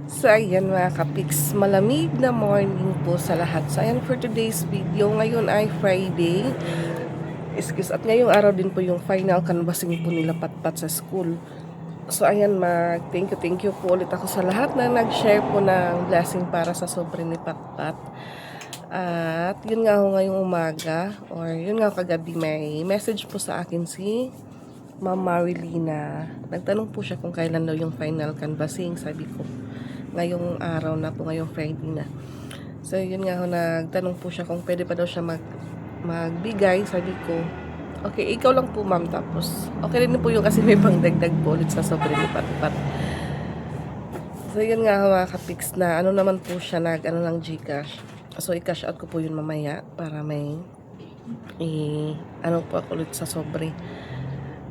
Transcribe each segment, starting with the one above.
So ayan mga kapiks, malamig na morning po sa lahat. So ayan for today's video, ngayon ay Friday. Excuse, at ngayong araw din po yung final canvassing po nila Patpat sa school. So ayan, thank you po ulit ako sa lahat na nag-share po ng blessing para sa sobre ni Patpat. At yun nga ho ngayong umaga, or yun nga kagabi, may message po sa akin si Ma'am Marilina. Nagtanong po siya kung kailan daw yung final canvassing. Sabi ko, ngayong araw na po, ngayong Friday na. So yun nga ho, nagtanong po siya kung pwede pa daw siya magbigay. Sabi ko, okay, ikaw lang po ma'am. Tapos, okay rin po yung kasi may pangdagdag po ulit sa sobre ni Patpat. So yun nga ho mga kapiks, na ano naman po siya, ano ng Gcash. So i-cash out ko po yun mamaya para may ano po ako ulit sa sobre.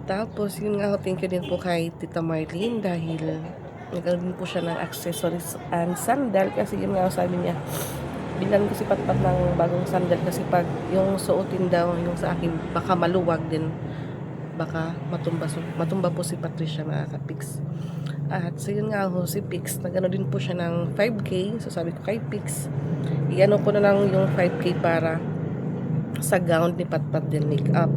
Tapos yun nga ho, thank you din po kay Tita Marlene dahil nagkaroon din po siya ng accessories and sandal, kasi yun nga sabi niya, bilan ko si Patpat ng bagong sandal kasi pag yung suotin daw yung sa akin baka maluwag din, baka matumba po si Patricia mga ka-Pix. At so yun nga ho, si Pix nagano din po siya ng 5K. So sabi ko kay Pix, iano ko na lang yung 5K para sa gown ni Patpat din, make up.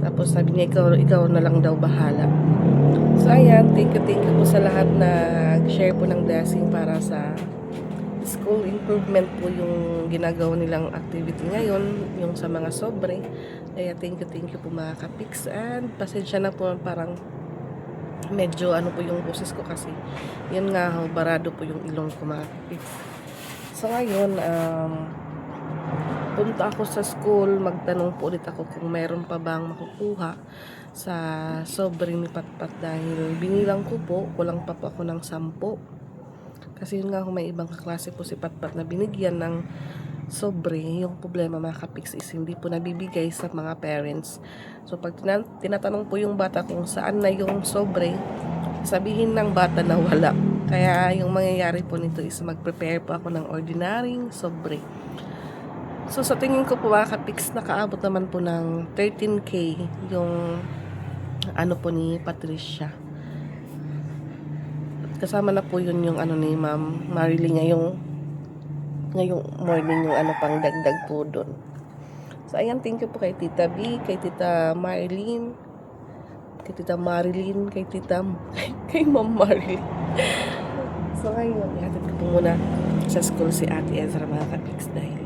Tapos sabi niya, ikaw na lang daw bahala. So ayan, thank you po sa lahat na nag-share po ng blessing para sa school improvement po yung ginagawa nilang activity ngayon, yung sa mga sobre. Kaya thank you po mga kapiks, and pasensya na po, parang medyo ano po yung boses ko kasi yun nga ho, barado po yung ilong ko mga kapiks. So ngayon, punta ako sa school, magtanong po ulit ako kung meron pa bang makukuha sa sobre ni Patpat dahil binilang ko po, kulang pa po ako ng 10. Kasi yun nga, kung may ibang kaklase po si Patpat na binigyan ng sobre, yung problema mga kapiks is hindi po nabibigay sa mga parents. So pag tinatanong po yung bata kung saan na yung sobre, sabihin ng bata na wala. Kaya yung mangyayari po nito is mag-prepare po ako ng ordinaryong sobre. So sa tingin ko po mga kapiks, nakaabot naman po ng 13K yung ano po ni Patricia. Kasama na po yun yung ano ni Ma'am Marilyn ngayong morning, yung ano pang dagdag po doon. So ayan, thank you po kay Tita B, kay Tita Marilyn, kay Ma'am Marilyn. So ngayon, ihatid ko po muna sa school si Ate Ezra mga kapiks dahil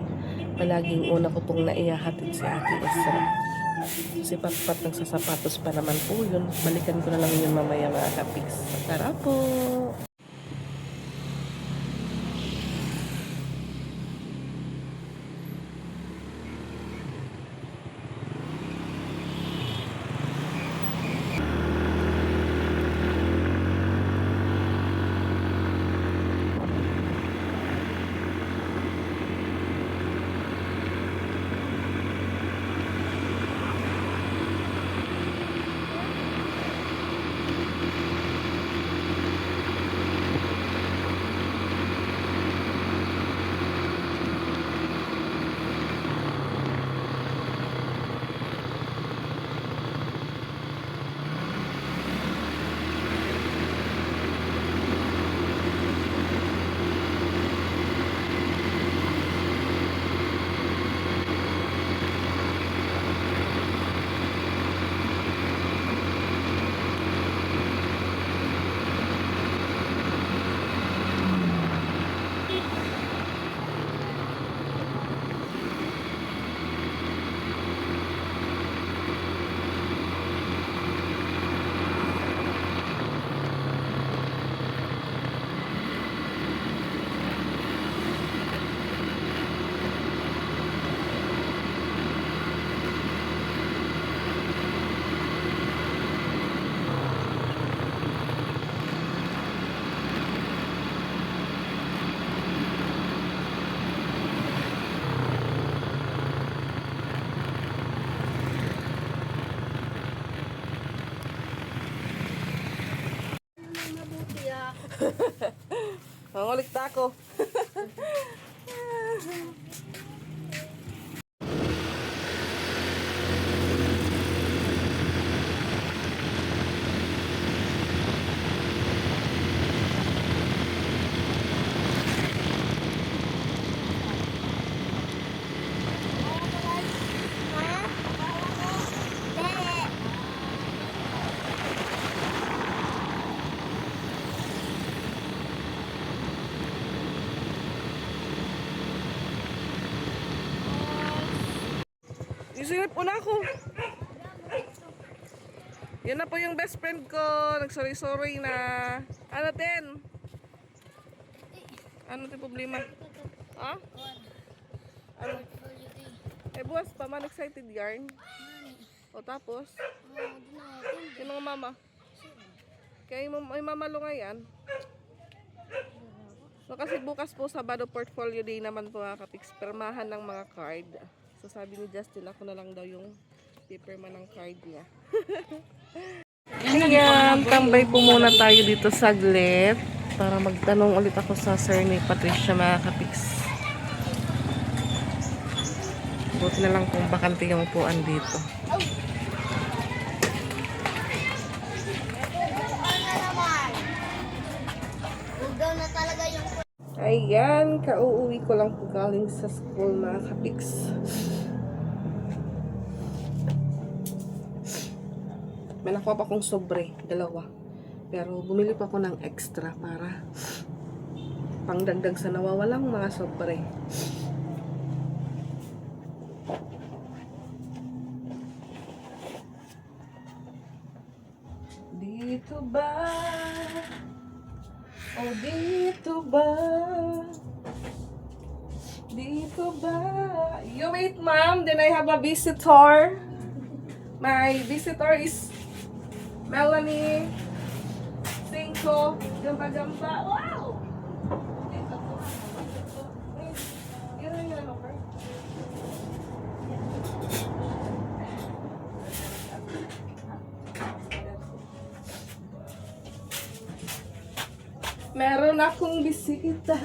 palaging una ko pong naihahatid si Ate Ezra. Si Patpat nagsasapatos pa naman po yun. Balikan ko na lang yun mamaya mga kapiks. Tara po! Mangulik ta ako. Isinip ko na ako. Yan na po yung best friend ko. Nagsorry-sorry na. Ano, Ten? Ano yung problema? Ha? Ano? Eh, buwas pa man excited yarn. O tapos? Yung mga mama. Kaya may mamalo nga yan. So, kasi bukas po Sabado portfolio day naman po mga kapiks. Permahan ng mga card. So sabi ni Justin, ako na lang daw yung paperman ng card niya. Ayan, tambay po muna tayo dito saglit. Para magtanong ulit ako sa sir ni Patricia mga kapiks. Buti na lang kung bakante yung upuan dito. Ayan, kauuwi ko lang po galing sa school mga kapiks. May nakuha pa akong sobre, dalawa. Pero bumili pa ako ng extra para pangdagdag sa nawawalang mga sobre. Dito ba? Oh, dito ba? Dito ba? You wait, ma'am. Then I have a visitor. My visitor is Melanie Cinco Gamba-Gamba. Wow! Yun yung number. Meron akong bisita.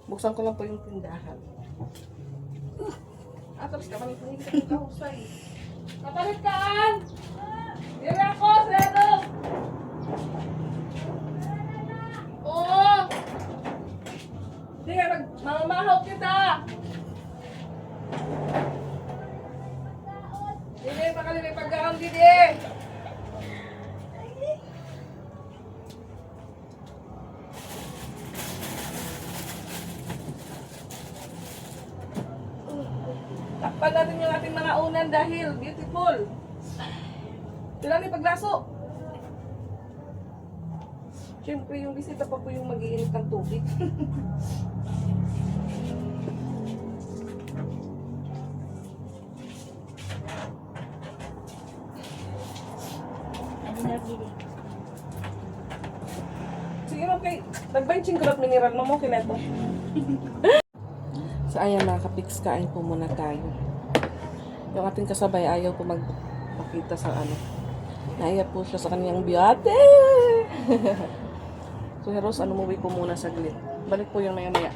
Buksan ko lang po yung tindahan. Tapos kapalit na yung kahusay. Kapalit kaan! Diri ako, Sredo! Oo! Sige, mamahaw kita! Dili, pakalili pagkaon, dili! Takpan natin yung ating mga unan dahil beautiful. Sila ni paglaso. Siyempre yung bisita pa po yung mag-iinit ng tubig. Sige mo kay nag-benching kulot mineral mo kineto. So ayan mga kapiks, kain po muna tayo. Yung ating kasabay ayaw po magpakita sa ano. Naiya po siya sa kanyang biyate. So Heros, umuwi po muna saglit. Balik po yung maya-maya.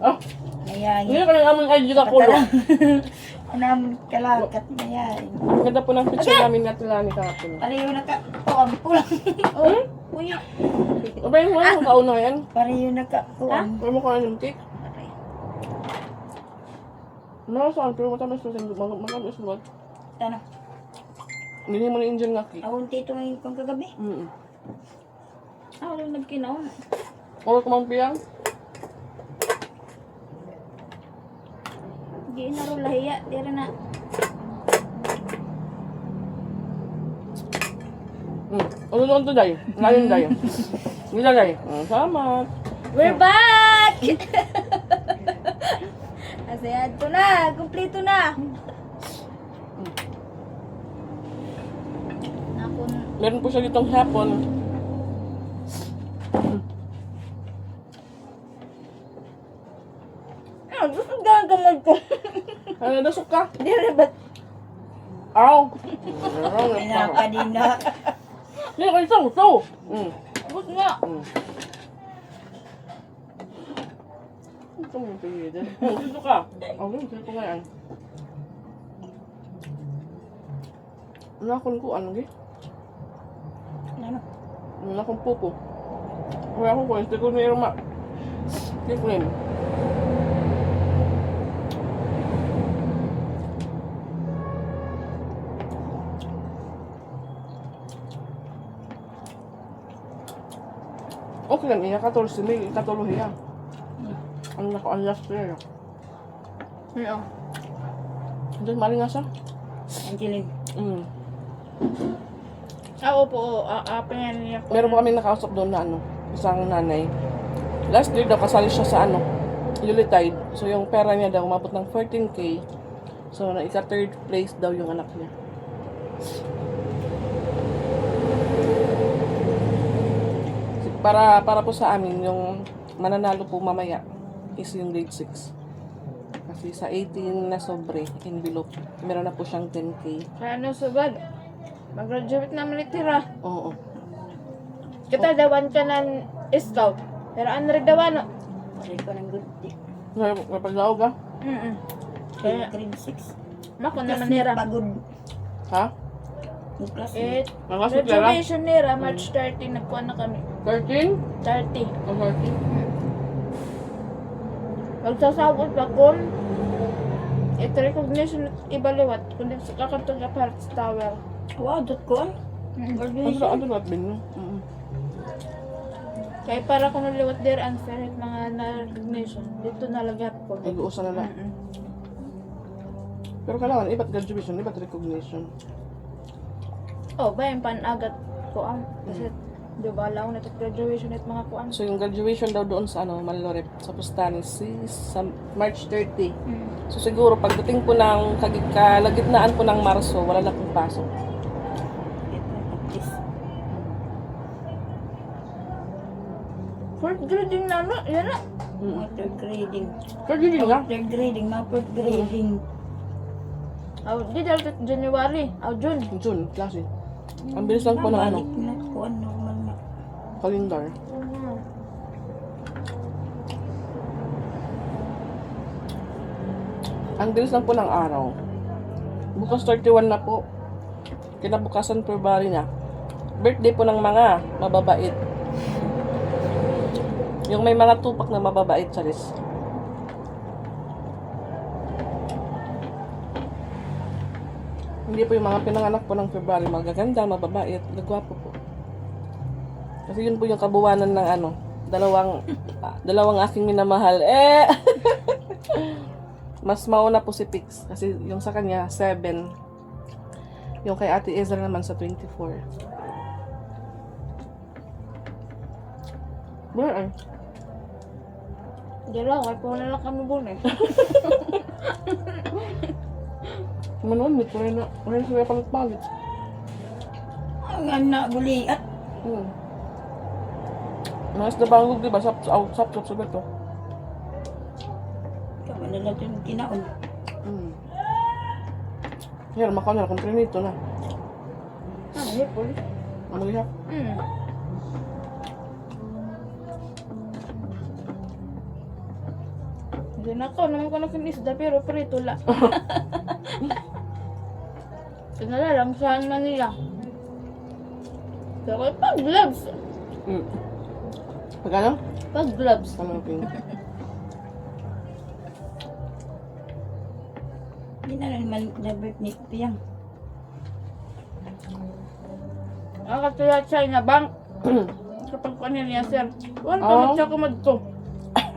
Oh, Ayan. hindi ka lang aming ID ka kulo. Namun kalakat na yan. Ganda po ng picture namin natin lang ni kahapon. Pareho na ka. Pulang. Oh, kuya. Abay mo ang kauna yan. Pareho na ka. Ano mo ka ng cake? Ano saan? Pero matamis na siya. Matamis mo. Ano? Hindi mo na Indian nga cake. Awon tito ngayon kong kagabi. Wala nagkinaon. Or kumampiang? Hindi na ro lahiya. Di rin na. Ano doon to day? Ngayon day. Nilagay. Salamat. We're back! Asayad ko na. Kumpleto na. Nakon. Meron po siya ditong hapon. Gusto gagamad ko. Ano, nasok ka? Di rin ba't? Aw! Kaya kanina. Hindi ka isang so. Gusto nga. Ito mo yung pilihan. Dito ka. Dito ko nga yan. Nakon ko, ano gi? Ano? Nakon pupo. Kaya ko este ko ni Irma. Kiklim. Okay lang, iya 14 may katulog iya. Ang nako ang last year. Ano? Doon maling asa? Angeline. Oo. Pengen niya ko. Meron po kami nakausap doon na isang nanay. Last year daw kasali siya sa Yuletide. So yung pera niya daw umabot ng 14K. So na third place daw yung anak niya. Para po sa amin yung mananalo po mamaya is yung grade 6. Kasi sa 18 na sobre envelope, meron na po siyang 10K. Kaya ano subad? Mag-graduate na militira. Oo. Kita dawan ka ng scout. Pero ano rin dawan no? Pari ko ng good day. Napaglaog ka? Kaya grade 6. Mako naman nira. Pagod. Ha? Eh, Nakasit ka lang? graduation nira, March 30, nagkuha na kami. 13? 30. O 13? Magsasabot pa kung ito recognition at ibaliwat kundi sa kakantong Parts Tower. Wow.com? Ano na bin no? Kaya para kung naliwat there unfair at mga na-recognition, dito nalagap ko. Nag-uusa na lang. Pero kailangan, iba't graduation, iba't recognition. Oh, ba yung panagat ko ang kasi di ba alaw na graduation at mga kuan. So yung graduation daw doon sa Malorep, sa Pustanis, sa March 30. So siguro pagdating po ng kalagitnaan po ng Marso, wala na pong pasok. Fourth grading na no? Yan na. Third grading. Pero yun nga. Third grading, mga fourth grading. Aw, di dahil January. Aw, June. June, klase. Ang bilis lang po ng Balik na po, normal na. calendar. Ang bilis lang po ng araw. Bukas 31 na po. Kinabukasan February na. Birthday po ng mga mababait. Yung may mga tupak na mababait, Charis. Hindi po yung mga pinanganak po ng February, magaganda, mababait, nagwapo po. Kasi yun po yung kabuwanan ng dalawang aking minamahal. Mas mauna po si Pix. Kasi yung sa kanya, 7. Yung kay Ate Ezra naman sa 24. Where are? Di lang, ay po na lang kami bune. Manon, nito rin na. Rin sila palit-palit. Ang anak guliat. Mas na bangog, diba? Sap sa beto. Kama na natin kinaon. Yan, makaw na. Komprenito na. Ano, hipol? Ang lihat. Hindi na ko, naman ko na kinisda, pero prito la. Nalalamsahan man nila. Pero pag gloves. Pag ano? Pag gloves. Ano yung Hindi na naman na birthday ko piyang. Nakatulad siya na bank. Kapag ko niya sir. Wala pa Oh. siya kumadto.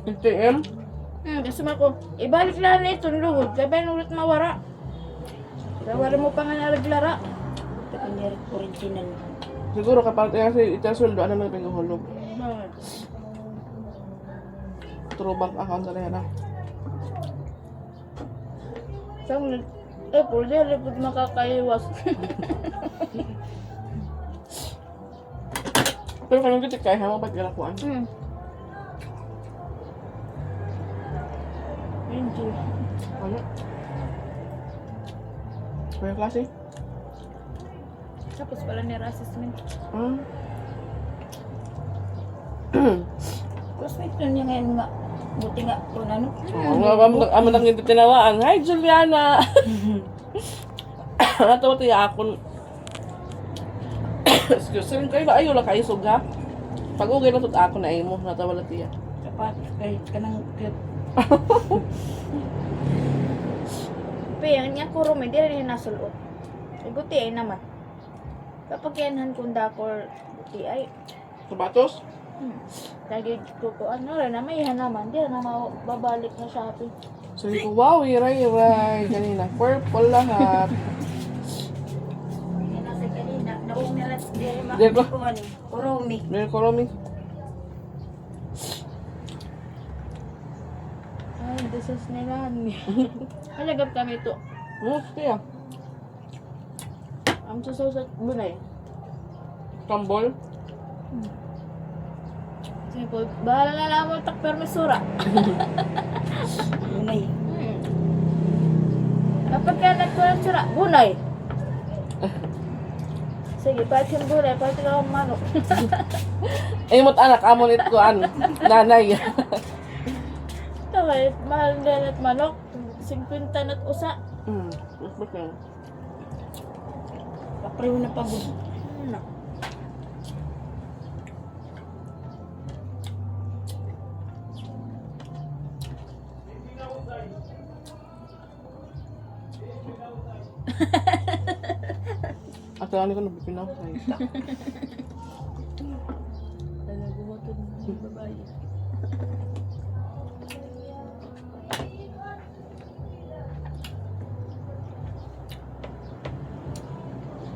ATM? Gusto mo ko, ibalik lang na itong lugod. Sabi ulit mawara. Wala mo pa nga naraglara. Ito ko niya original. Siguro kapag kasi itasweldo, ano na pinahulog? True bank account na yan. Sabi, pwede rin makakaiwas. Pero kanong kitik kaya, hama ba't galakuan? Hindi. Ano? Kaya klase? Tapos pala ni assessment. Classmate na niya ngayon nga. Buti nga kung ano. Amo nang hindi tinawaan. Hi, Juliana! Natawa tiya ako. Excuse me, kayo ba? Ayaw lang kayo suga. Pag-ugay na tot ako na imo. Natawa lang tiya. Kapat, kahit ka ng cute. Pero niya ko rin, di rin nasulot. Buti ay naman. Kapag yanhan kong dakor, buti ay. Sapatos? Lagi ko po, ano rin, na may naman. Di na babalik na Shopee. Sabi ko, wow, iray-iray. Kanina, purple lahat. Yan nasa kanina. Naong nalas di Di ba? makakuhan. Kuromi. Meron ko, Romy. Ay, desas nila. Halagap kami ito. Kaya, Ang susaw sa bunay. tambol. Sige po, bahala na lang mo tak permisura. Bunay. Kapag ka nagkulang sura, bunay. Sige, pahit yung bunay, pahit ka ang manok. Ay, mo't anak, amon ito, nanay. Okay, mahal din at manok. 50 na't usa. Okay. Papreho na pagod. Ano? At ano ko nabipinaw sa isa. Talaga gumatod ng babae.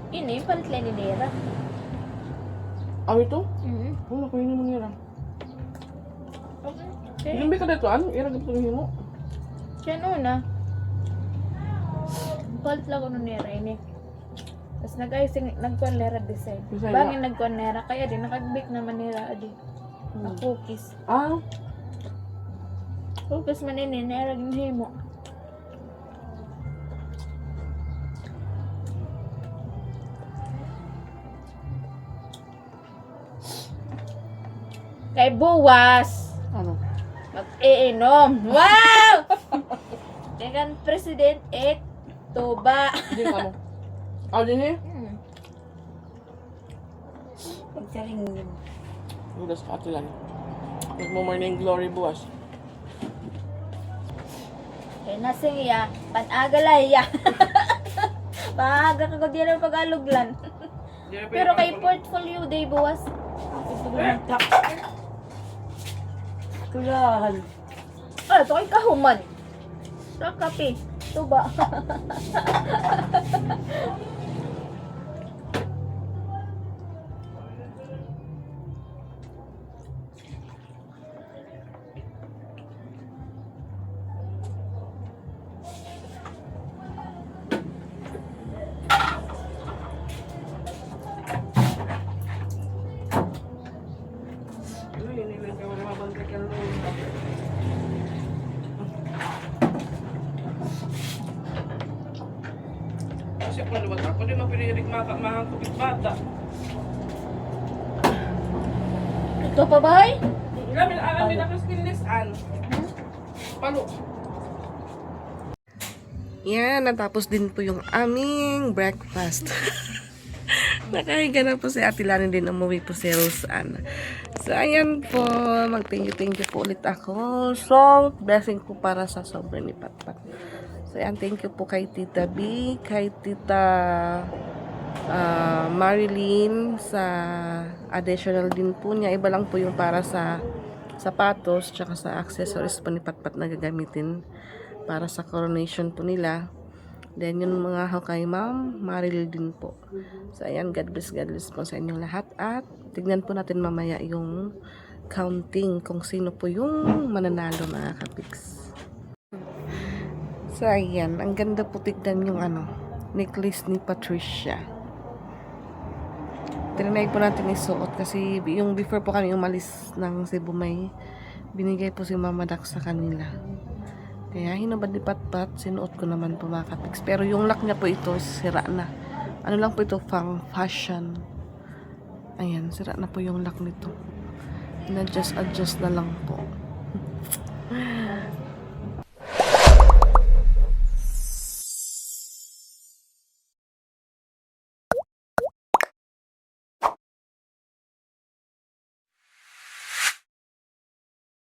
Ini, palit lang ni Nera. Ito? Wala ko yun naman nila. Okay. Ilang ka dito, ano? Iragap ko mo. Siya na. Palit lang ko nung Nera ini. Tapos nagkuhan Nera design. Design Bangin nagkuhan Nera, kaya din nakag-bake naman Nera adi. Na cookies. Cookies man ini, Nera ginhimo. Kay buwas, Ano? mag-iinom. Wow! Dengan President et tuba. Hindi ka mo. Din eh? Pagsaring yun. Udas ka ito lang. Nagmo-morning glory buwas. Kaya nasing iya, panagalay iya. Paaga ka kung di na pag-aluglan. Pero kay portfolio day buwas. Ito naman tak. Kulahan. Ah, ito kay kahuman. Sa kape. Tuba. Kasi kung lumat ako, di mapinirig mahang kupit bata. Ito pa bahay? Alam na skinless, Palo. Yan, natapos din po yung aming breakfast. Nakahiga na po si Ate Lani din, umuwi po si Roseanne. So, ayan po. Mag-thank you po ulit ako. So, blessing po para sa sobrang ni Patpat. So, ayan, thank you po kay Tita B, kay Tita Marilyn sa additional din po niya. Iba lang po yung para sa sapatos, tsaka sa accessories po ni Patpat na gagamitin para sa coronation po nila. Then, yung mga kay Ma'am Maril din po. So, ayan, God bless po sa inyong lahat. At, tignan po natin mamaya yung counting kung sino po yung mananalo mga kapiks. So, ayan, ang ganda po tignan yung necklace ni Patricia. Trinay po natin isuot kasi yung before po kami umalis ng Cebu, may binigay po si Mama Dak sa kanila. Kaya hinabad ni Patpat, sinuot ko naman po mga kapiks. Pero yung lock niya po ito, sira na. Ano lang po ito, pang fashion. Ayan, sira na po yung lock nito. Na-adjust na lang po.